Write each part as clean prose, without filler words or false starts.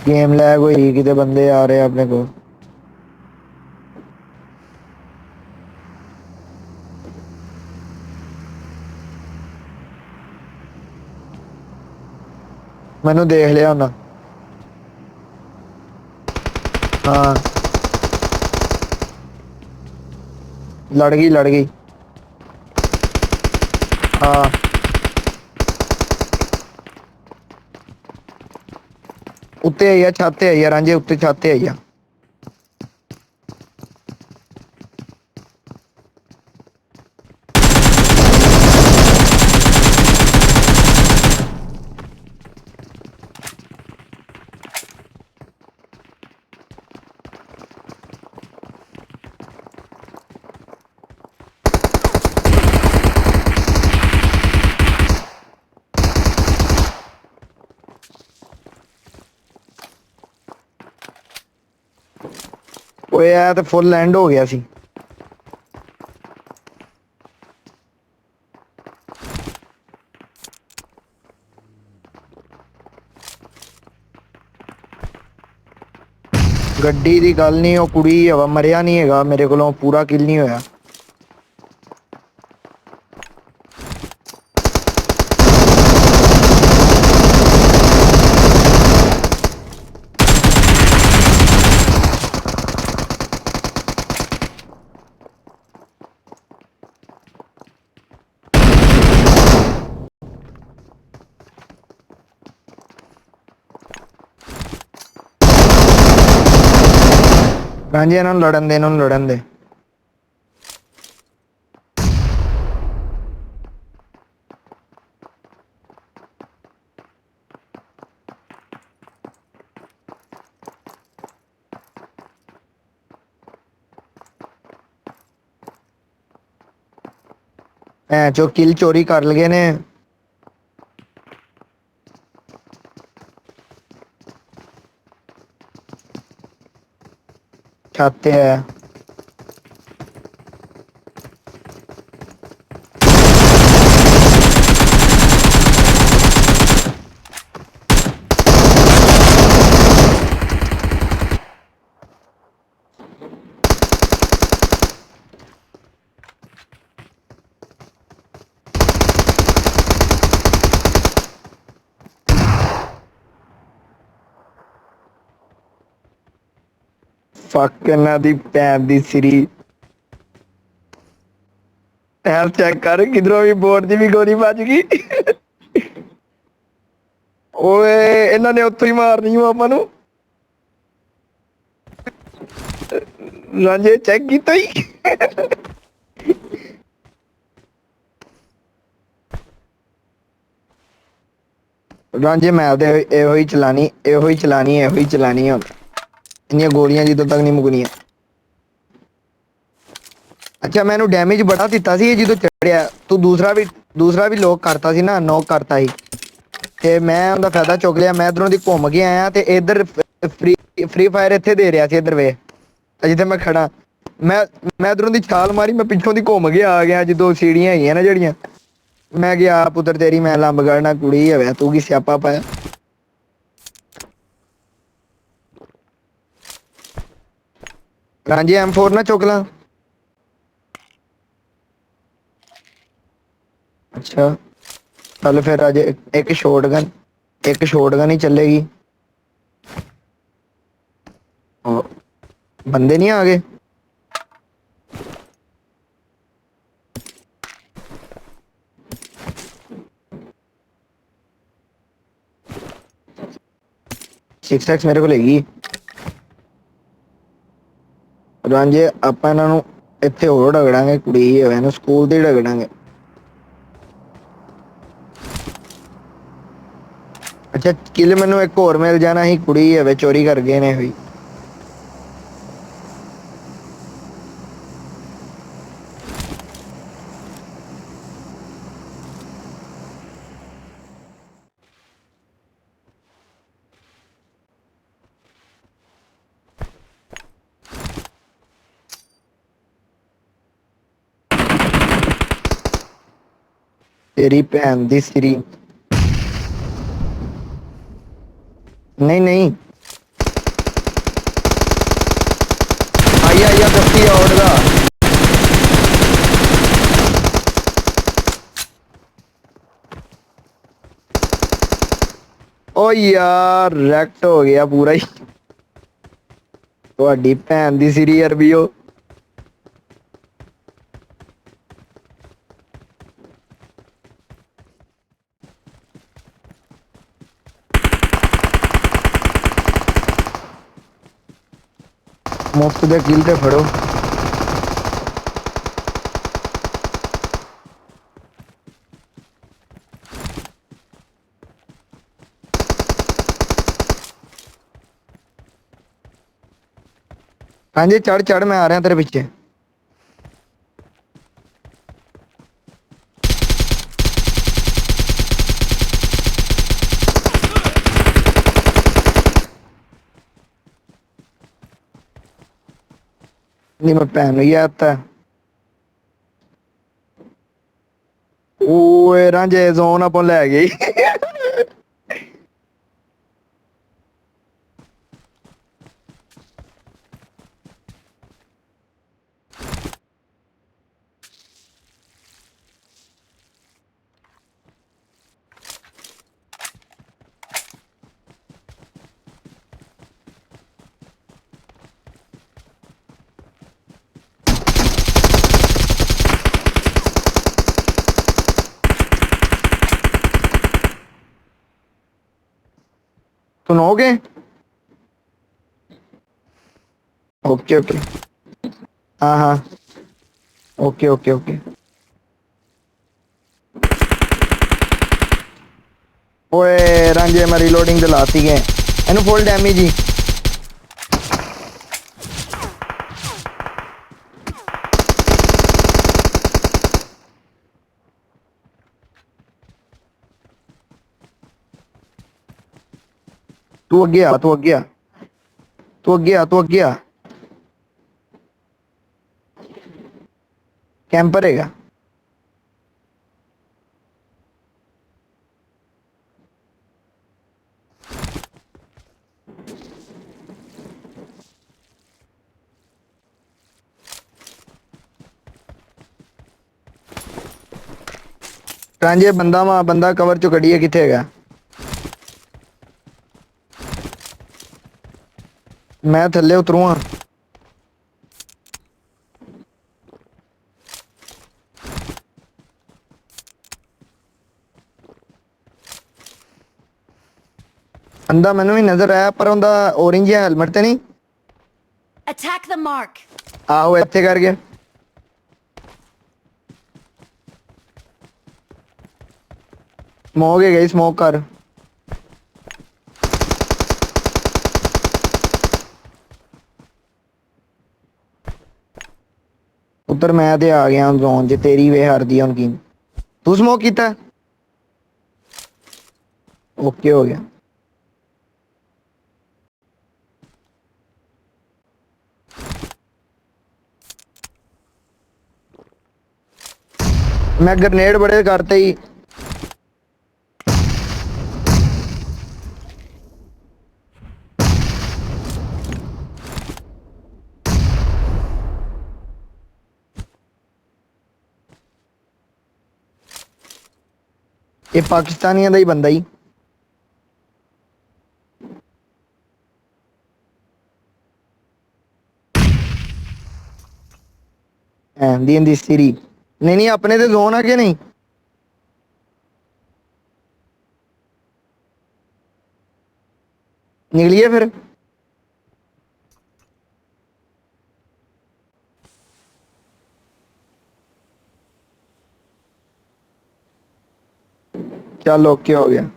Game lag हुई किते बंदे आ रहे अपने को। मैनू देख लिया उन्हें। हाँ लड़ गई। हाँ उत्ते आई है, छत ते आई है रांझे, उत्ते छत ते आई है। ओए यार तो फुल लैंड हो गया सी। गड्डी दी गल नहीं, वो कुड़ी हवा मरिया नहीं हैगा मेरे को पूरा किल नहीं होया। रांझे इन्होंने लड़न दे, इन्होंने लड़न दे। जो किल चोरी कर लगे ने। छत ते है। फक इन्हां दी भैन दी सिरी। यार चेक कर किधरों भी बोर्ड दी भी गोली बज गई। ओए इन्हां ने उत्थों ही मारनी हो आपां नू। रांझे चेक कीता ही। रांझे मैं तो एहो ही चलानी, एहो ही चलानी, एहो ही चलानी हुण। इन्नियां गोलियां जिद्दों तक नहीं मुकनियां। अच्छा मैनू डैमेज बड़ा दिता सी जो चढ़िया। तू दूसरा भी लॉक करता सी ना, नॉक करता ही। ते मैं उनका फायदा चुक लिया। मैं इधरों दी घूम के आया ते इधर फ्री फायर इत्थे दे रहा सी। इधर वे जिथे मैं खड़ा, मैं इधरों दी छाल मारी, मैं पिछों दी घूम के आ गया जो सीढ़ियां हैगियां ना जड़ियां। मैं गया पुत्र तेरी मैं लंब गढ़ना कुड़ी है तू की स्यापा पाया। रांझे M4 ना चुक ला। अच्छा चल फिर आज एक शॉट गन ही चलेगी। और बंदे नहीं आ गए। 6x मेरे को लेगी। ਰਾਂਝੇ ਆਪਾਂ ਇਹਨਾਂ ਨੂੰ ਇੱਥੇ ਹੋਰ ਢਗੜਾਂਗੇ, ਕੁੜੀ ਹੋਵੇ ਨੂੰ ਸਕੂਲ ਤੇ ਢਗੜਾਂਗੇ। ਅੱਛਾ ਕਿਲ ਮੈਨੂੰ ਇੱਕ ਹੋਰ ਮਿਲ ਜਾਣਾ ਸੀ, ਕੁੜੀ ਹੋਵੇ ਚੋਰੀ ਕਰ ਗਏ ਨੇ ਹੋਈ। तेरी भैन दी सिरी। नहीं नहीं ਜਾਂ ਦੱਸੀ ਆਊਟ ਦਾ। ਓ ਯਾਰ ਰੈਕਟ ਹੋ ਗਿਆ ਪੂਰਾ ਹੀ। ਤੁਹਾਡੀ ਭੈਣ ਦੀ ਸਿਰੀ ਅਰਬੀ ਉਹ। ਮੁਫਤ ਦੇ ਕਿਲ ਤੇ ਫੜੋ। ਹਾਂਜੀ ਚੜ ਚੜ ਮੈਂ ਆ ਰਿਹਾ ਤੇਰੇ ਪਿੱਛੇ। ਨਹੀਂ ਮੈਂ ਭੈਣ ਨੂੰ ਯਾਦ ਤਾਂ ਓਏ ਰਾਂਝੇ ਜ਼ੋਨ ਆਪਾਂ ਲੈ ਗਈ। सुनोगे? Okay okay. हाँ हाँ ओके ओके ओके। ओए रांझे मैं रीलोडिंग ਤੇ ਲਾਤੀ ਗਏ ਇਹਨੂੰ ਫੁੱਲ ਡੈਮੇਜ ਹੀ। ਤੂੰ ਅੱਗੇ ਆ ਤੂੰ ਅੱਗੇ ਆ ਤੂੰ ਅੱਗੇ ਆ ਤੂੰ ਅੱਗੇ ਆ। कैंपर हैगा। रांझे बंदा वा बंदा कवर चो कढ़िए किथे हैगा। मैं थल्ले उतरूँ हाँ। बंदा मैनू भी नजर आया पर उनका ऑरेंज जिहा हेलमेट ते नहीं। Attack the mark. आहो इत्थे कर गया। स्मोक है गई स्मोक कर। उधर मैं ते आ गया जोन च तेरी वे हार दी उनकी। तू स्मोक कीता? ओके हो गया। मैं ग्रेनेड बड़े करते ही। ये पाकिस्तानियों का ही बंदा ही। दी सिरी नहीं नहीं अपने तो जोन आ के नहीं। निकलिए फिर। चल ओके हो गया।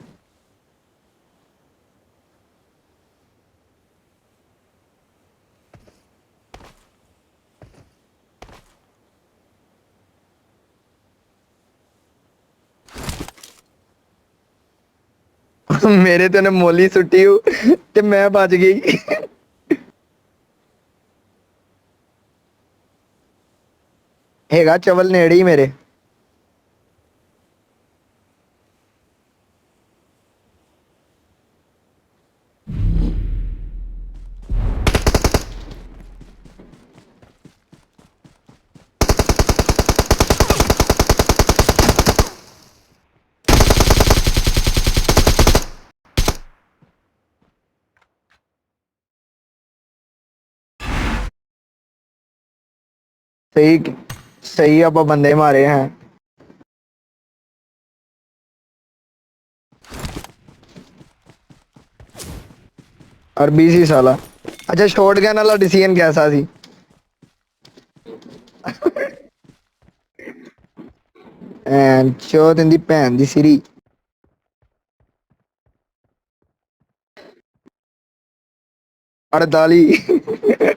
मेरे तो ने मोली सुट्टी ते मैं बच गई। हैगा चवल नेड़े ही मेरे। सही सही आप बंदे मारे हैं। अरबी सी साला। अच्छा शॉट गन वाला डिसीजन कैसा सी? एंड चौथ इन दी भैन दी सिरी। 48